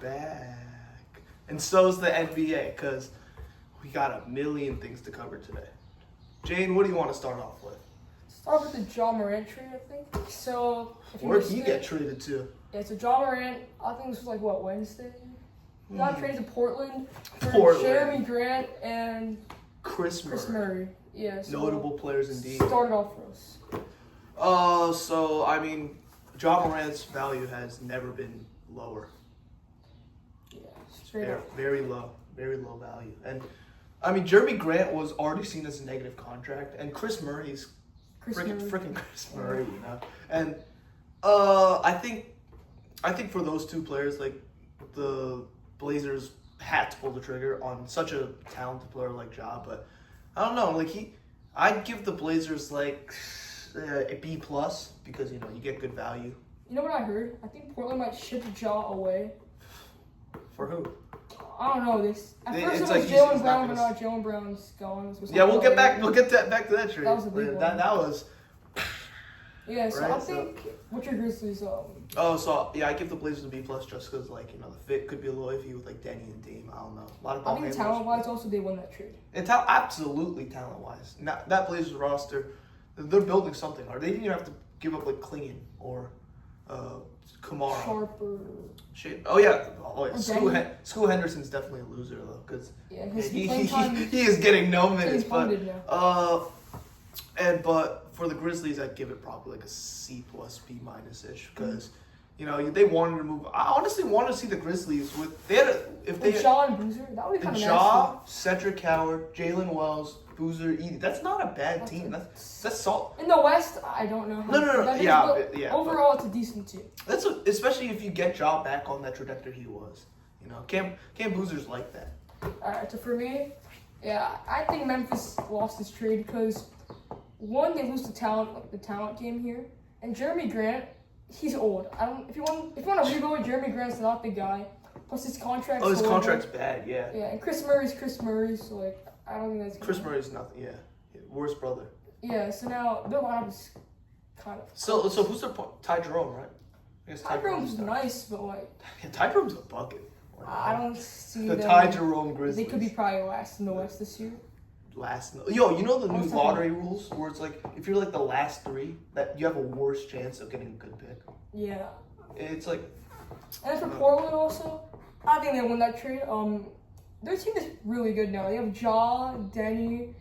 back. And so's the NBA, because we got a million things to cover today. Jane, what do you want to start off with? Start with the Ja Morant trade, I think. So, Where'd he get traded to? Yeah, so Ja Morant, I think this was like, Wednesday? He got traded to Portland for Portland. Jeremy Grant and Chris Murray. Yeah, so notable players indeed. Started off for us. So, I mean, Ja Morant's value has never been lower. Yeah, straight up. Very low value. And, I mean, Jeremy Grant was already seen as a negative contract, and Chris Murray's freaking Chris Murray, you know. And I think for those two players, like, the Blazers had to pull the trigger on such a talented player like Ja, but I don't know, like I'd give the Blazers like a B+ because, you know, you get good value. You know what I heard? I think Portland might ship Ja away. For who? I don't know. At first it was like Jaylen Brown, but now Jaylen Brown's gone. Yeah, we'll get back to that trade. That was a big one. That was. Yeah, so right? I think what's your Grizzlies? I give the Blazers a B+ just because, like, you know, the fit could be a little iffy with like Denny and Dame. I don't know. A lot of ball I think handlers. talent-wise, also they won that trade. And absolutely talent-wise. Now, that Blazers roster, they're building something. Or they didn't even have to give up like Klingon or Kamara. Sharper. Shit. Oh yeah. School Henderson's definitely a loser though, because he is getting no minutes. But for the Grizzlies, I'd give it probably like a C+, B- ish, because you know they wanted to move. I honestly want to see the Grizzlies with Ja and Boozer. That would be kind of Ja, Cedric Howard, Jalen Wells, Boozer, Edey. That's not a bad team. That's solid. In the West, I don't know. No. Yeah. Overall, it's a decent team. Especially if you get Ja back on that trajectory he was. You know, Cam Boozer's like that. All right. So for me, yeah, I think Memphis lost this trade because one, they lose the talent game here, and Jeremy Grant, he's old. If you want to rebuild, Jeremy Grant's not the guy. Plus his contract's his contract's bad. Yeah. Yeah, and Chris Murray's Chris Murray, so like I don't think that's Chris Murray's nothing. Yeah, worst brother. Yeah. So now their lineup is kind of. So who's their Ty Jerome, right? I guess Ty Jerome's nice, but like. Yeah, Ty Jerome's a bucket. I don't see the them. Ty Jerome Grizzlies. They could be probably last in the West this year. You know the new lottery rules where it's like if you're like the last three, that you have a worse chance of getting a good pick. Yeah. It's like. And for Portland also, I think they won that trade. Their team is really good now. They have Ja, Denny.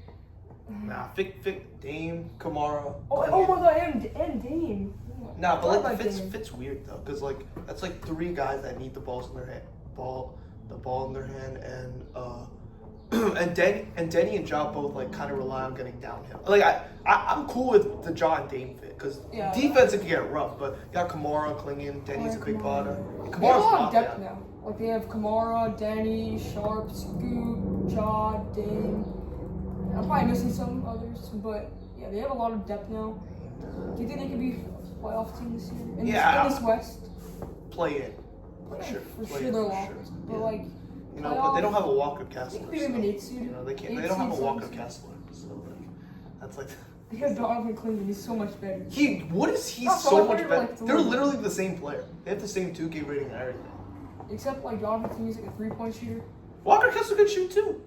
Nah, Dame, Kamara. Oh my God, and Dame. Nah, but like fits weird though, cause like that's like three guys that need the balls in their hand, the ball in their hand, and Denny and Ja both like kind of rely on getting downhill. Like I'm cool with the Ja and Dame fit, cause defense it can get rough, but you got Kamara, Klingon, Denny's a big potter. Kamara's they have a lot of depth now. Like they have Kamara, Denny, Sharp, Scoot, Ja, Dame. I'm probably missing some others, but yeah, they have a lot of depth now. Do you think they could be a playoff team this year? In this West? Play in. For sure they're locked. But like, you know, but they don't have a Walker Kessler. They could be an 8 seed. You know, they can't. They don't have a Walker Kessler, so like, that's like. They have Donovan Clinton. He's so much better. What is he so much better? Like, they're literally the same player. They have the same 2K rating and everything. Except like Donovan Clinton is like a 3-point shooter. Walker Kessler can shoot too.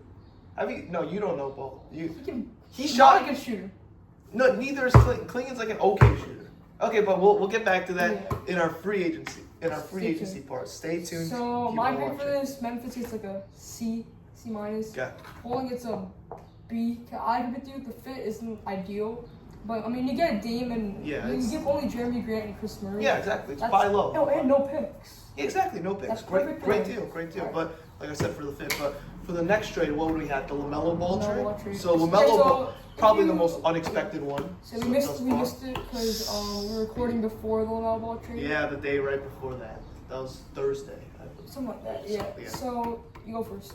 I mean, no, you don't know ball. He's not a good shooter. No, neither is Clinton. Clinton's like an okay shooter. Okay, but we'll get back to that in our free agency. In our free agency part. Stay tuned. So my grade for this, Memphis gets like a C-. Okay. Portland gets a B. I agree with you. The fit isn't ideal, but I mean you get a Dame and you give only Jeremy Grant and Chris Murray. Yeah, exactly. It's buy low. No, and no picks. Yeah, exactly, no picks. Great deal. Right. But like I said, for the fit, but for the next trade, what would we have? The LaMelo Ball trade. So LaMelo probably the most unexpected one. So we missed it because we were recording before the LaMelo Ball trade. Yeah, the day right before that. That was Thursday, I believe. Something like that. Yeah. So you go first.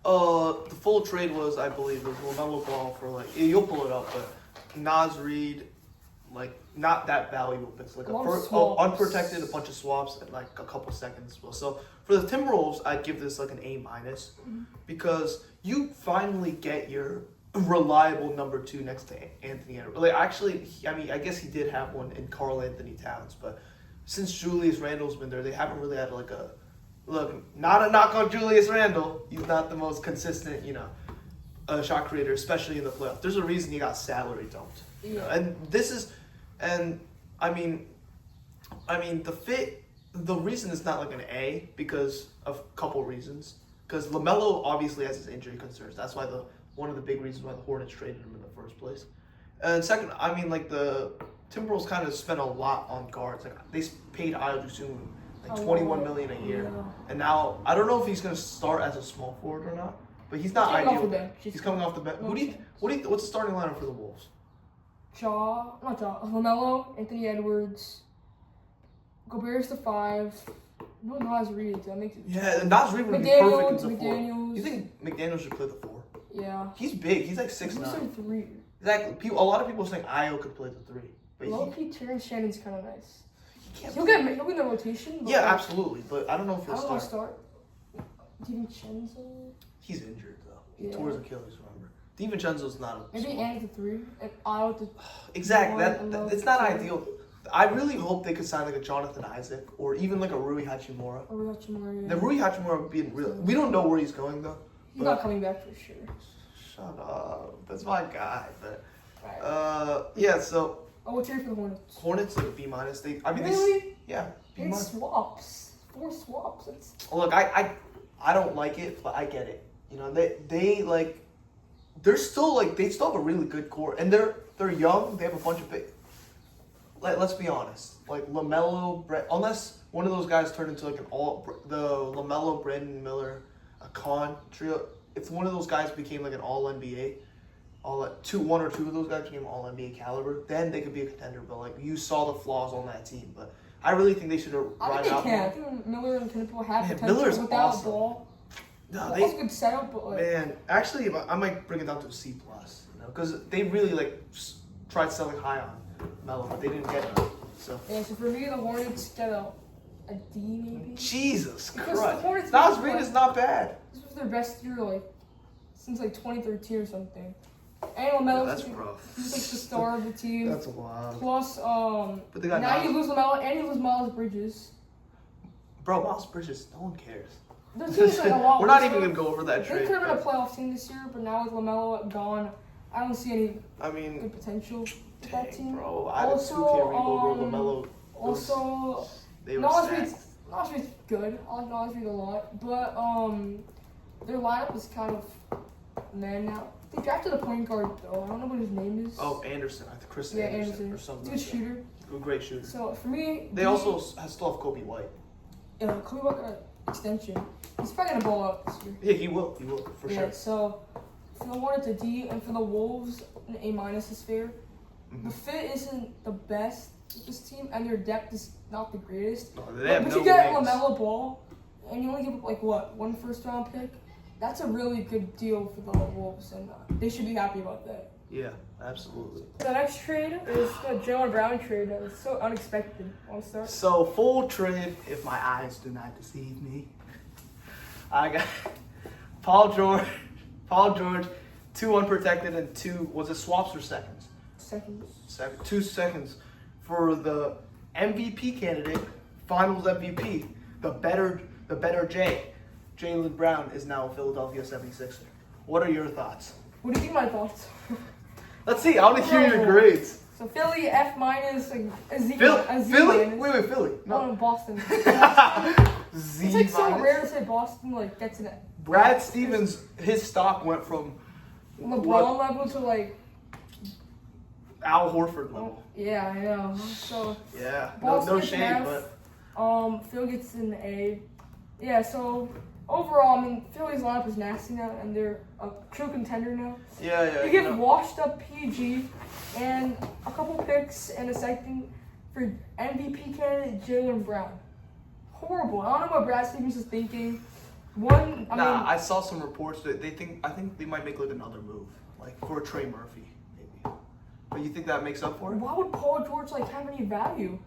The full trade was, I believe, it was LaMelo Ball for like you'll pull it up, but Naz Reid, like not that valuable. It's like unprotected, a bunch of swaps, and like a couple seconds. So for the Timberwolves, I'd give this like an A- because you finally get your reliable number 2 next to Anthony Edwards. Like actually, I guess he did have one in Karl Anthony Towns, but since Julius Randle's been there, they haven't really had like a look. Not a knock on Julius Randle. He's not the most consistent, shot creator, especially in the playoffs. There's a reason he got salary dumped. Yeah. And this is, and I mean, the fit. The reason it's not like an A because of a couple reasons. Because LaMelo obviously has his injury concerns. That's why one of the big reasons why the Hornets traded him in the first place. And second, I mean, like the Timberwolves kind of spent a lot on guards. Like they paid Ayo Dosunmu like $21 million a year, and now I don't know if he's gonna start as a small forward or not. But he's not ideal. He's coming off the bench. What's the starting lineup for the Wolves? LaMelo, Anthony Edwards, Gobert's the 5. No, Naz Reid. That makes it. Yeah, Naz Reid would be perfect as a 4. You think McDaniels should play the 4? Yeah. He's big. He's like 6'9". He's like 3. Exactly. A lot of people think Ayo could play the 3. But Low-key, Terrence Shannon's kind of nice. He'll be in the rotation. Yeah, absolutely. But I don't know if he'll start. Start. DiVincenzo? He's injured though. He tore his Achilles. Remember? DiVincenzo's not a. Maybe Ant at the 3 and Ayo at the. Exactly. It's not ideal. I really hope they could sign like a Jonathan Isaac or even like a Rui Hachimura. Yeah. The Rui Hachimura would be real. We don't know where he's going though. He's not coming back for sure. Shut up. That's my guy. But right. yeah. So. Oh, what's your for the Hornets? Hornets like B-. Really? Yeah. B-. Swaps. 4 swaps. Look, I don't like it, but I get it. They're still they still have a really good core, and they're young. They have a bunch of big. Let's be honest. Like LaMelo, unless one of those guys turned into like the LaMelo, Brandon Miller, a Con trio. If one of those guys became like an All NBA, one or two of those guys became All NBA caliber, then they could be a contender. But you saw the flaws on that team. But I really think they should have. I think they can. I think Miller and Temple have potential Miller's without awesome. Ball. No, Ball's a good setup, but man, actually, I might bring it down to a C+. Because they really tried selling high on Melo, but they didn't get it. So so for me, the Hornets get a D maybe. Jesus because Christ, Naz Reid is not bad. This was their best year since 2013 or something. And LaMelo, that's rough. He's the star of the team. That's wild. Plus, but they got now you lose LaMelo and you lose Miles Bridges. Bro, Miles Bridges, no one cares. Their team's a lot. We're not even gonna go over that trade. They could have been a playoff team this year, but now with LaMelo gone, I don't see any good potential with that team. Bro, I don't see LaMelo. Also, Naz Reid's good. I like Naz Reid a lot, but their lineup is kind of now. They drafted a point guard though. I don't know what his name is. Oh, Anderson. I think Chris Anderson or something. Good shooter. Great shooter. So for me, they also still have Kobe White. Yeah, Kobe White got an extension. He's probably gonna ball out this year. Yeah, he will. He will for sure. So for the Hornets a D, and for the Wolves an A- is fair. The fit isn't the best with this team, and their depth is not the greatest. No, they have but no you get wings. LaMelo Ball, and you only give up one first-round pick. That's a really good deal for the Wolves, and they should be happy about that. Yeah, absolutely. The next trade is the Jaylen Brown trade. That was so unexpected. Want to start? So, full trade, if my eyes do not deceive me. I got Paul George, 2 unprotected and 2, was it swaps or seconds? Seconds. 2 seconds for the MVP candidate, finals MVP, the better Jaylen Brown is now a Philadelphia 76er. What are your thoughts? What do you think my thoughts? Let's see. I want to hear your grades. So Philly F-, a Z-. Philly? Wait, Philly. No, Boston. Z it's like so rare to say Boston gets an. Brad Stevens, his stock went from LeBron level to Al Horford level. Yeah, I know. So yeah, Boston no shade, F, but Phil gets an A. Yeah, so overall, Philly's lineup is nasty now, and they're a true contender now. Yeah. You give washed up PG and a couple picks and a second for MVP candidate Jaylen Brown. Horrible. I don't know what Brad Stevens is thinking. I saw some reports that I think they might make another move, for Trey Murphy, maybe. But you think that makes up for it? Why would Paul George have any value?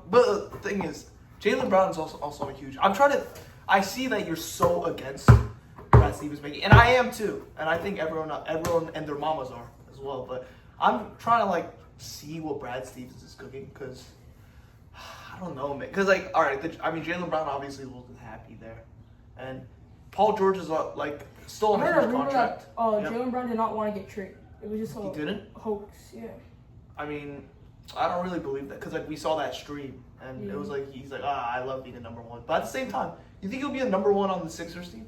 But the thing is, Jaylen Brown is also huge. I see that you're so against Brad Stevens making, and I am too. And I think everyone and their mamas are as well. But I'm trying to see what Brad Stevens is cooking because I don't know, man. Because, like, all right, Jaylen Brown obviously wasn't happy there. And Paul George is, like, still on his contract. Jaylen Brown did not want to get traded. It was just a hoax, yeah. I mean, I don't really believe that. Because, like, we saw that stream. And it was like, he's like, I love being a number one. But at the same time, you think he'll be a number one on the Sixers team?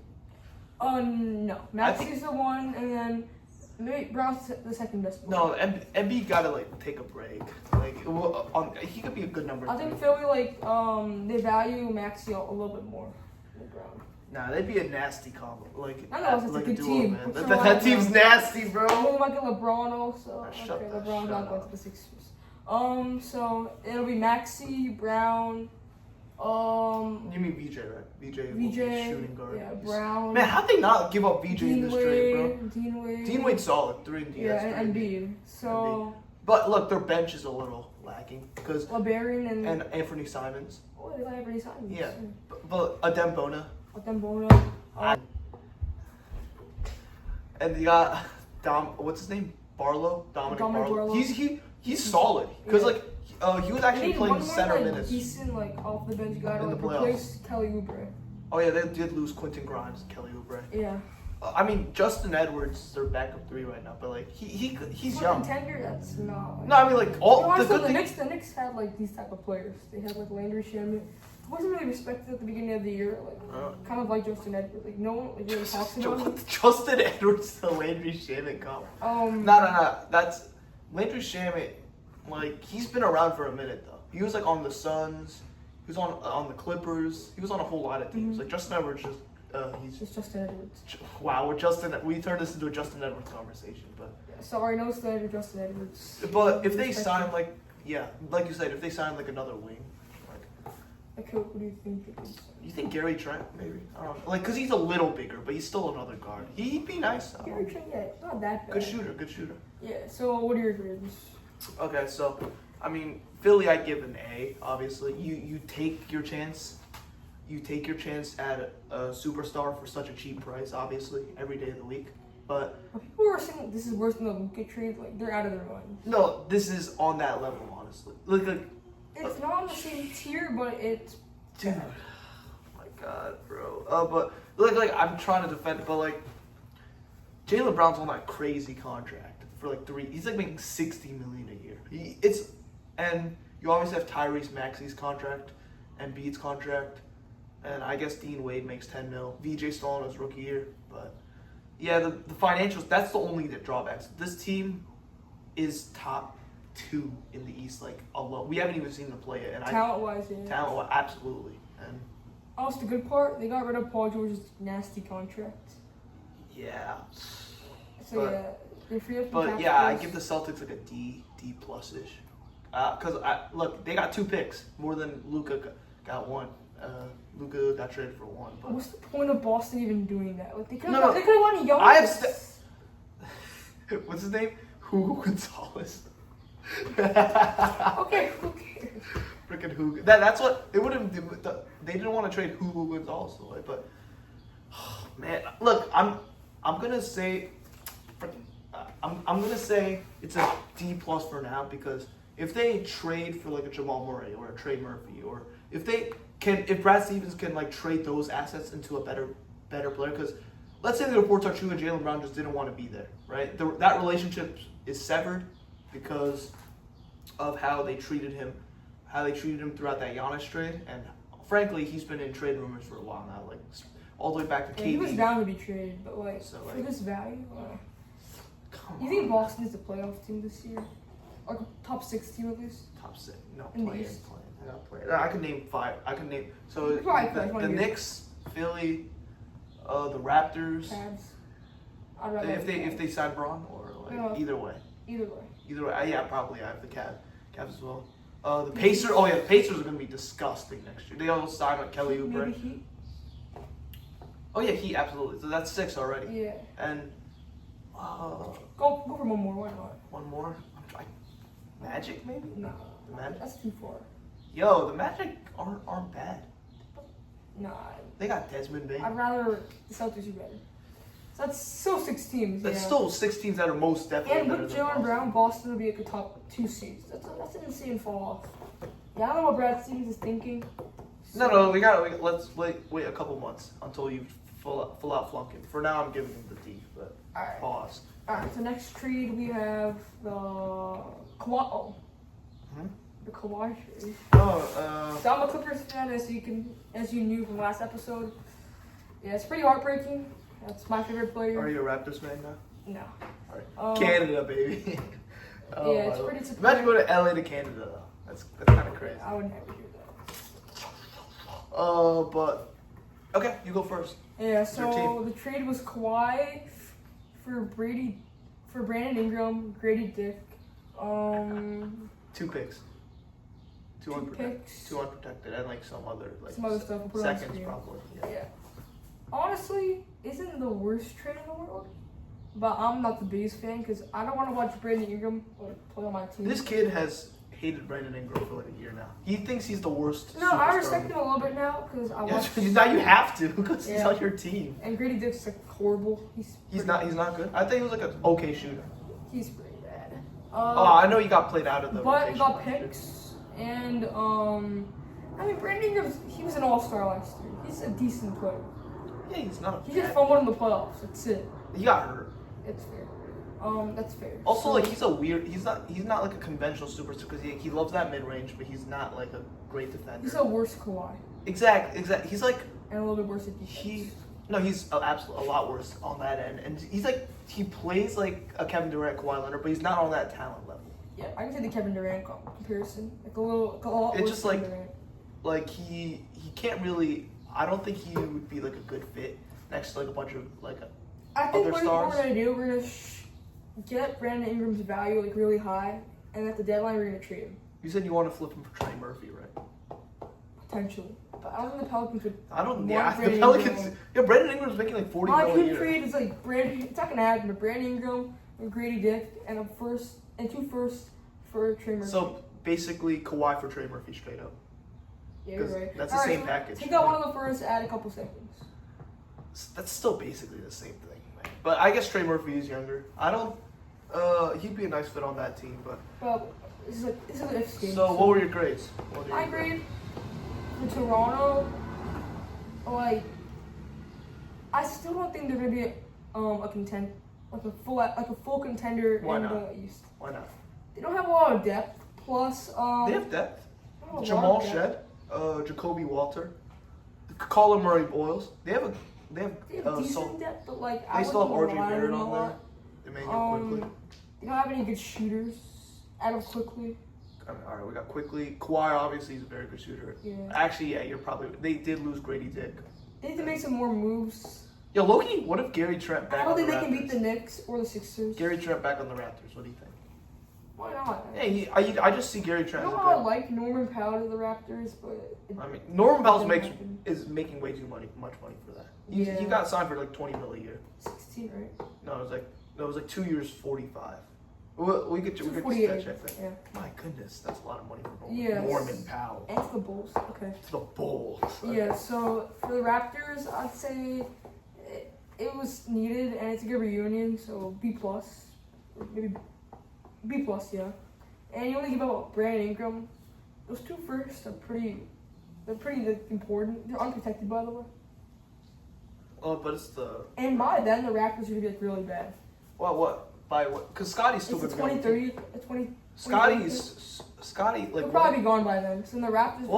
No. Maxi's the one, and then maybe Brown's the second best one. No, Embiid gotta like take a break. Like he could be a good number. I think Philly they value Maxi a little bit more than Brown. Nah, they'd be a nasty combo. Like I know, it's like a good team. Man. That team's nasty, bro. We might get LeBron also. LeBron's not going to the Sixers. So it'll be Maxi, Brown. You mean VJ, right? VJ shooting guard. Yeah, Brown. Man, how'd they not give up VJ in this trade, bro? Dean Wade's solid. 3 and D. Yeah, and Embiid. So. But look, their bench is a little lacking because LeBaron and Anthony Simons. Oh, they got Anthony Simons. Yeah, but Adem Bona. And you got what's his name? Dominic Barlow. He's solid because he was actually playing center minutes. Decent off the bench guy to replace Kelly Oubre. Oh yeah, they did lose Quentin Grimes and Kelly Oubre. Yeah. I mean, Justin Edwards is their backup 3 right now, but he's young. Contender, that's not. No, I mean the Knicks had these type of players. They had Landry Shamet. He wasn't really respected at the beginning of the year, kind of like Justin Edwards. No one really talks about him. Justin Edwards to Landry Shamet comp. No. That's Landry Shamet. He's been around for a minute though. He was on the Suns. He was on the Clippers. He was on a whole lot of teams. Mm-hmm. Justin Edwards he's Justin Edwards. Wow, we turned this into a Justin Edwards conversation, but sorry, no slander, Justin Edwards. But if they sign like you said, if they sign another wing, what do you think? You think Gary Trent maybe? I don't know, because he's a little bigger, but he's still another guard. He'd be nice. Gary Trent, not that bad. Good shooter. Yeah. So what are your grades? Okay, so I mean Philly, I'd give an A. Obviously, you take your chance. You take your chance at a superstar for such a cheap price, obviously, every day of the week. But people are saying this is worse than the Luka trade. They're out of their minds. No, this is on that level, honestly. It's not on the same tier, but it's. Dude, oh my God, bro. But I'm trying to defend it, but Jaylen Brown's on that crazy contract for 3. He's making $60 million a year. And you always have Tyrese Maxey's contract, and Embiid's contract. And I guess Dean Wade makes $10 million. VJ still on his rookie year, but yeah, the financials. That's the only drawbacks. This team is top 2 in the East, alone. We haven't even seen them play it. Talent-wise, yeah. Talent-wise, absolutely. And also, the good part, they got rid of Paul George's nasty contract. Yeah. So they're free up. But yeah, I give the Celtics a D plus-ish. Because they got 2 picks more than Luka got 1. Luka got traded for 1. But what's the point of Boston even doing that? They could have won young. What's his name? Hugo Gonzalez. Okay, who cares? Freaking Hugo. That's what they wouldn't do. They didn't want to trade Hugo Gonzalez away, but man, look, I'm gonna say, I'm gonna say it's a D plus for now, because if they trade for a Jamal Murray or a Trey Murphy, or if Brad Stevens can trade those assets into a better player, because let's say the reports are true and Jaylen Brown just didn't want to be there, right? That relationship is severed because of how they treated him throughout that Giannis trade, and frankly, he's been in trade rumors for a while now, all the way back to KD. He was bound to be traded, but for his value, you think Boston is a playoff team this year? Top 6 team at least? Top 6. No, playing. I could name 5. So the Knicks, Philly, the Raptors. Cavs. If they sign Braun, or either way. Either way. Yeah, probably I have the Cavs as well. The Pacers. Oh yeah, the Pacers are gonna be disgusting next year. They also signed Kelly Oubre. Maybe Heat. Oh yeah, Heat, absolutely. So that's 6 already. Yeah. And go for one more. Why not? One more. Magic maybe? No. The Magic? That's too far. Yo, the Magic aren't bad. Nah. They got Desmond Bain. I'd rather the Celtics be better. So that's still 6 teams. That's still 6 teams that are most definitely and better with than Jaylen Brown, Boston would be a top 2 seeds. That's an insane fall off. Yeah, I don't know what Brad Stevens is thinking. No, let's wait a couple months until you full out flunk him. For now, I'm giving him the D, but Alright. pause. Alright, so next trade we have the Kawhi. Oh. The Kawhi trade. So I'm a Clippers fan, as you knew from last episode. Yeah, it's pretty heartbreaking. That's my favorite player. Are you a Raptors fan now? No. Alright. Canada, baby. Yeah, it's pretty disappointing. Imagine going to LA to Canada, though. That's kind of crazy. I would never do that. But okay, you go first. Yeah, so the trade was Kawhi for Brandon Ingram, Grady Dick, 2 picks. Two unprotected, and like some other stuff. We'll put seconds probably. Yeah. Honestly, isn't the worst trade in the world? But I'm not the biggest fan because I don't want to watch Brandon Ingram play on my team. This kid has hated Brandon Ingram for like a year now. He thinks he's the worst. No, I respect him a little bit now because I watch. Now you have to because he's on your team. And Grady Dick's like horrible. He's not good. I think he was like an okay shooter. He's pretty bad. I know he got played out of the. But he got picks, and I mean Brandon Ingram, he was an all-star last year. He's a decent player. Yeah, he's not. He just fumbled in the playoffs. That's it. He got hurt. It's fair. That's fair. Also, like he's not like a conventional superstar because he loves that mid range, but he's not like a great defender. He's a worse Kawhi. Exactly. He's like and a little bit worse at defense. He's absolutely a lot worse on that end, and he plays like a Kevin Durant, Kawhi Leonard, but he's not on that talent level. Yeah, I can say the Kevin Durant comparison, like a lot. It's worse just Kevin Durant. like he can't really. I don't think he would be like a good fit next to like a bunch of like I think other stars. What we're gonna do, we're gonna get Brandon Ingram's value like really high, and at the deadline we're gonna trade him. You said you want to flip him for Trey Murphy, right? Potentially, but I don't think the Pelicans would. I don't. Yeah, the Pelicans. Yeah, Brandon Ingram's making like $40 million a year. My trade is like Brandon. It's not gonna happen, but Brandon Ingram and Grady Dick and a first and 2 firsts for Trey Murphy. So basically, Kawhi for Trey Murphy straight up. Yeah, you're right. That's the same package. Take out one of the firsts, add a couple seconds. That's still basically the same thing, man. But I guess Trey Murphy is younger. I don't. He'd be a nice fit on that team, but. Well, this is an if game. So what were your grades? My grade for Toronto, like, I still don't think they're gonna be a full contender in the East. Why not? They don't have a lot of depth. Plus, they have depth. Jamal Shed, Jacoby Walter, Colin Murray Boyles. They have decent depth, but like they still have RJ Barrett on there. Emmanuel Quickly. They don't have any good shooters. Adam Quickly. All right, we got Quickly. Kawhi obviously is a very good shooter. Yeah. Actually, yeah, you're probably. They did lose Grady Dick. They need to make some more moves. Yo, Loki, what if Gary Trent back on the Raptors? I don't think they can beat the Knicks or the Sixers. Gary Trent back on the Raptors. What do you think? Why not? Yeah, I just see Gary Trent. I don't know how I like Norman Powell to the Raptors, but I mean, Norman Powell is making way too much money for that. He got signed for like $20 million a year. 16, right? No, it was like 2 years, 45. We could check that. Yeah. My goodness, that's a lot of money for Norman Powell. And to the Bulls. Okay. To the Bulls. Okay. Yeah. So for the Raptors, I'd say it was needed, and it's a good reunion. So B+, maybe B+, yeah. And you only give out Brandon Ingram. Those 2 firsts are pretty important. They're unprotected, by the way. Oh, but it's the. And by then, the Raptors are gonna be like really bad. Well, what? By what? Because Scotty's still going to be 2030. Scotty like. He'll probably be gone by then. So the Raptors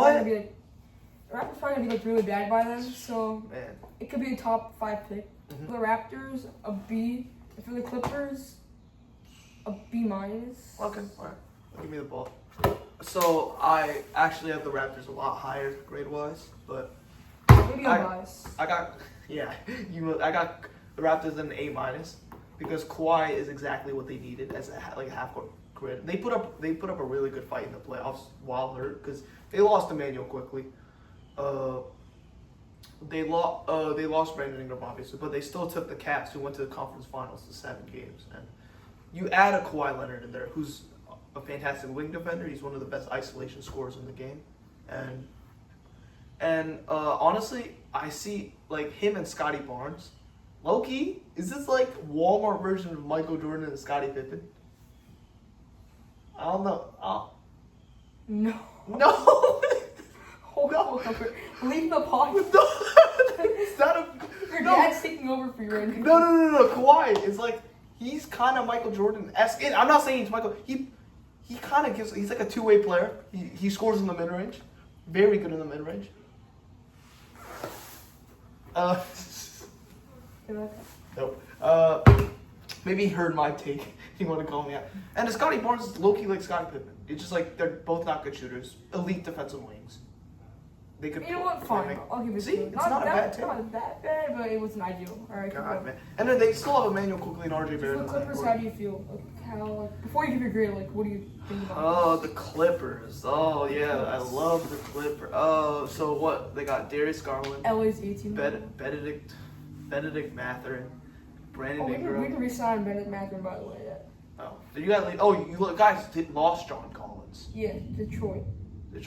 probably gonna be like really bad by then. So man, it could be a top 5 pick. For the Raptors, a B. And for the Clippers, a B-. Okay, all right. Give me the ball. So I actually have the Raptors a lot higher grade-wise, but maybe I'm biased. I got the Raptors an A- because Kawhi is exactly what they needed as a half-court grid. They put up a really good fight in the playoffs while hurt because they lost Emmanuel Quickly. They lost Brandon Ingram obviously, but they still took the Cavs who went to the conference finals to 7 games. And you add a Kawhi Leonard in there, who's a fantastic wing defender. He's one of the best isolation scorers in the game, and honestly, I see like him and Scotty Barnes. Low-key, is this like Walmart version of Michael Jordan and Scottie Pippen? I don't know. No. No. Hold on. Leave the podcast. No. It's not a. Your No. dad's taking over for you right now. No. Kawhi is like he's kind of Michael Jordan-esque. I'm not saying he's Michael. He kind of gives. He's like a two-way player. He scores in the mid-range. Very good in the mid-range. Nope. Maybe he heard my take. He wanted to call me out. And Scotty Barnes is low-key like Scottie Pippen. It's just like they're both not good shooters. Elite defensive wings. They could. You know what? Fine. I'll give it See, to you. it's not a bad take. Not that bad, but it wasn't ideal. All right. God, man. And then they still have Emmanuel Quickly and RJ For Barrett. the Clippers, how do you feel? Before you give your grade, what do you think about Oh, the Clippers. Oh, yeah. I love the Clippers. Oh, so what? They got Darius Garland. LA's 18. Benedict Mathurin. Brandon We Ingram. can re-sign Benedict Mathurin, by the way. Oh, did you guys? Oh, you guys lost John Collins. Yeah, Detroit.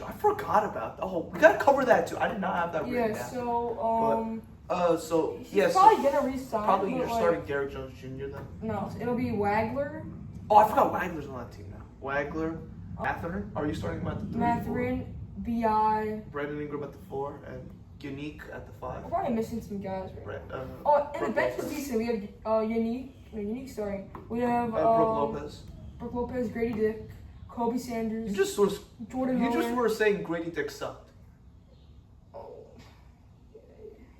I forgot about that. Oh, we gotta cover that too. I did not have that written down. He's probably gonna re-sign. Probably you're starting Derrick Jones Jr. then. No, it'll be Wagler. Oh, I forgot Wagler's on that team now. Wagler, Mathurin. Are you starting him at the 3? Mathurin, Bi. Brandon Ingram at the 4 and Unique at the 5. We're probably missing some guys. Right? And the Brook bench is Lopez. decent. We have Unique. Unique starting. We have Brooke Lopez, Grady Dick, Kobe Sanders. You just sort of. Jordan You Miller. just were saying Grady Dick sucked. Oh,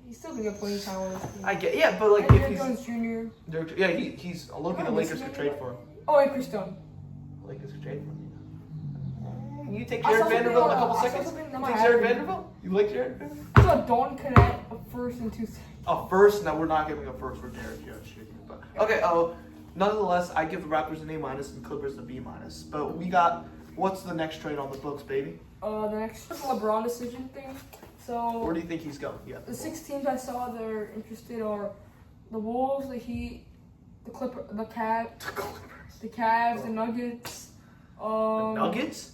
he's still gonna get plenty of time on this team. I get, yeah, but like And if Derrick he's, Jones Jr. yeah, he's looking. The Lakers could trade for him. Oh, and Chris Dunn. Lakers could trade for him. You take I saw Jared Vanderbilt in a couple something, seconds. something that You might take Jared happen. Vanderbilt? You like Jared Vanderbilt? I saw Don Connect a first and 2 seconds. A first? No, we're not giving a first for Derrick Jones Jr. But okay. Nonetheless, I give the Raptors an A- and the Clippers a B-. But we got what's the next trade on the books, baby? The next LeBron decision thing. So Where do you think he's going? Yeah. the 6 teams I saw that are interested are the Wolves, the Heat, the Cavs, The Clippers. the Cavs, the Nuggets. The Nuggets?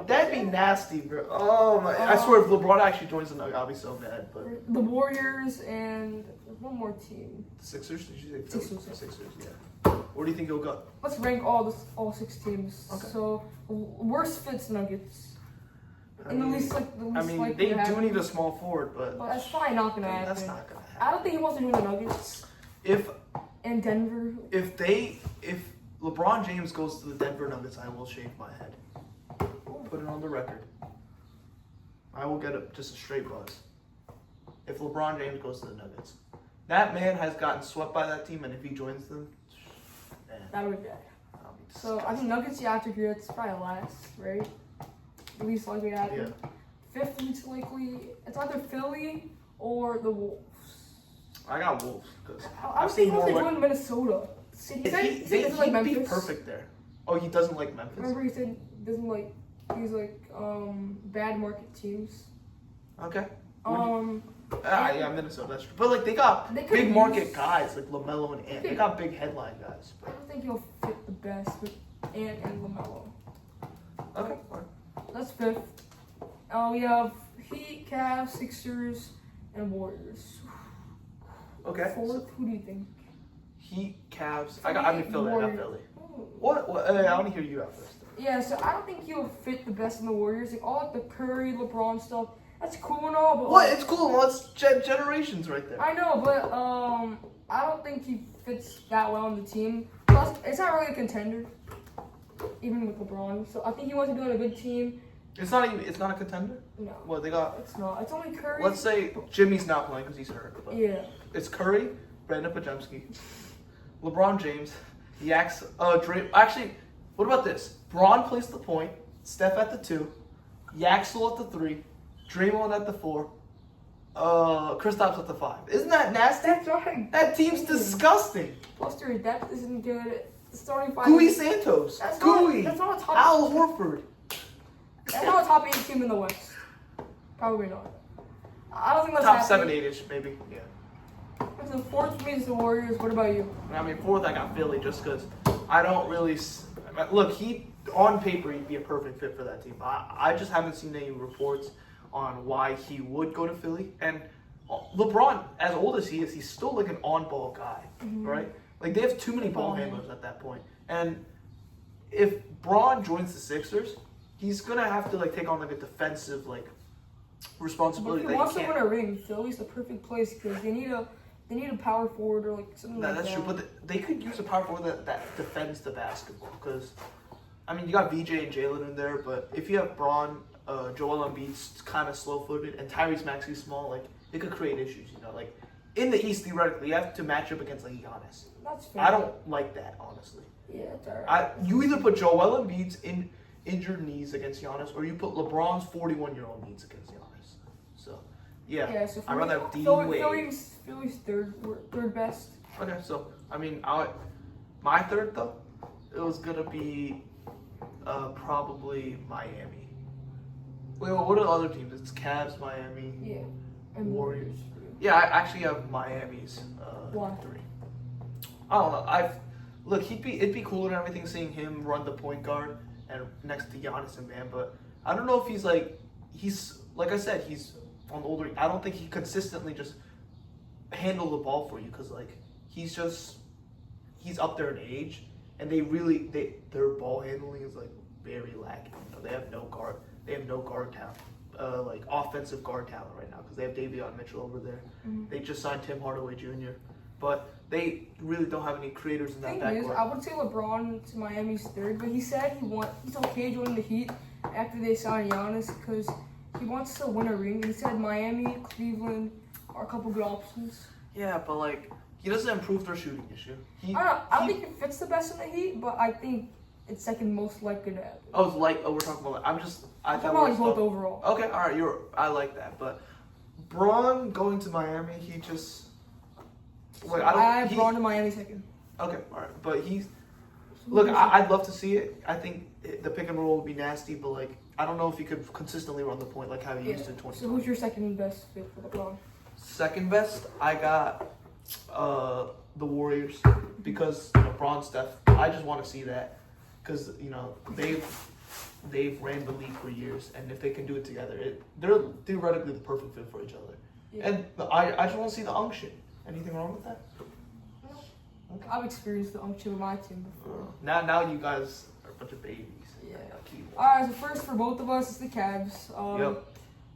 That'd be nasty, bro. Oh my! I swear, if LeBron actually joins the Nuggets, I'll be so mad. But the Warriors and there's one more team. the Sixers? Did you say Sixers. Sixers? Yeah. Where do you think he'll go? Let's rank all 6 teams. Okay. So worst fits Nuggets. I mean, likely they to happen. do need a small forward, but But that's probably not gonna happen. that's not gonna happen. I don't think he wants to join the Nuggets If and Denver. if LeBron James goes to the Denver Nuggets, I will shave my head. Put it on the record. I will get just a straight buzz. If LeBron James goes to the Nuggets, that man has gotten swept by that team, and if he joins them, man, That would be bad. I'll be So I think Nuggets, you have to agree, it's probably last, right? The least likely to happen. Yeah. 5th least likely, it's either Philly or the Wolves. I got Wolves because I was thinking he join Minnesota. He said he doesn't like he'd be Memphis. perfect there. Oh, he doesn't like Memphis. Remember he said doesn't like he's like bad market teams. Okay. Yeah, Minnesota. That's true. But like they got They could big use- market guys like LaMelo and Ant. They got big headline guys. I don't think he'll fit the best with Ant and LaMelo. Okay. That's 5th. We have Heat, Cavs, Sixers, and Warriors. Okay. 4th, who do you think? Heat, Cavs. I mean Philly. I got Philly. Oh. What? I want to hear you out first. Yeah, so I don't think he'll fit the best in the Warriors. Like all the Curry, LeBron stuff, that's cool and all, but What? It's cool. Well, it's generations right there. I know, but I don't think he fits that well on the team. Plus, it's not really a contender, even with LeBron. So I think he wants to be on a good team. It's not even. It's not a contender. No, What they got? it's not. It's only Curry. Let's say Jimmy's not playing because he's hurt. But Yeah. it's Curry, Brandon Pajemski, LeBron James, Yaks. Actually, what about this? Braun plays the point, Steph at the 2, Yaxel at the 3, Draymond at the 4, Kristaps at the 5. Isn't that nasty? That's right. That team's disgusting. Plus, their depth isn't good. The starting 5. Gooey Santos, That's Gooey, not a top. Al Horford. That's not a top 8 team in the West. Probably not. I don't think that's Top happening. 7, 8ish maybe. Yeah. So 4th for me is the Warriors. What about you? I mean, 4th I got Philly just because I don't really look. On paper he'd be a perfect fit for that team. I just haven't seen any reports on why he would go to Philly. And LeBron, as old as he is, he's still like an on-ball guy, right? Like they have too many ball handlers at that point. And if Braun joins the Sixers, he's gonna have to like take on like a defensive like responsibility. But if he wants to win a ring, Philly's the perfect place because they need a power forward or like something like that. That's true, but they could use a power forward that defends the basketball because, I mean, you got VJ and Jaylen in there, but if you have Braun, Joel Embiid's kind of slow-footed, and Tyrese Maxey's small, like, it could create issues, you know? Like, in the East, theoretically, you have to match up against, like, Giannis. That's fair. I don't like that, honestly. Yeah, it's alright. You either put Joel Embiid's injured knees against Giannis, or you put LeBron's 41-year-old knees against Giannis. So, yeah. So I'd rather have D Wade. Philly's third best. Okay, so, I mean, my third, though, it was going to be probably Miami. Wait, what are the other teams? It's Cavs, Miami, and Warriors. Yeah, I actually have Miami's 3. I don't know. It'd be cooler and everything seeing him run the point guard and next to Giannis and Bam, but I don't know if he's like I said, he's on the older. I don't think he consistently just handle the ball for you because like he's up there in age and their ball handling is like very lacking. You know, they have no guard. They have no guard talent, like offensive guard talent right now because they have Davion Mitchell over there. Mm-hmm. They just signed Tim Hardaway Jr., but they really don't have any creators in that Thing backcourt. is, I would say LeBron to Miami's third, but he said he's okay joining the Heat after they sign Giannis because he wants to win a ring. He said Miami, Cleveland are a couple good options. Yeah, but like he doesn't improve their shooting issue. I don't think it fits the best in the Heat, but I think it's second most likely to happen. We're talking about. I'm talking about like both overall. Okay, all right. I like that, but Braun going to Miami, he just. Wait, I have Braun to Miami second. Okay, all right, but I'd love to see it. I think the pick and roll would be nasty, but like I don't know if he could consistently run the point like how he used to in 2020. So who's your second best fit for LeBron? Second best, I got the Warriors because Braun, Steph. I just want to see that because they've ran the league for years, and if they can do it together, they're theoretically the perfect fit for each other. Yeah. And I just want to see the unction. Anything wrong with that? No. Okay. I've experienced the unction with my team before. Now you guys are a bunch of babies. Yeah. Alright, so first for both of us is the Cavs. Yep.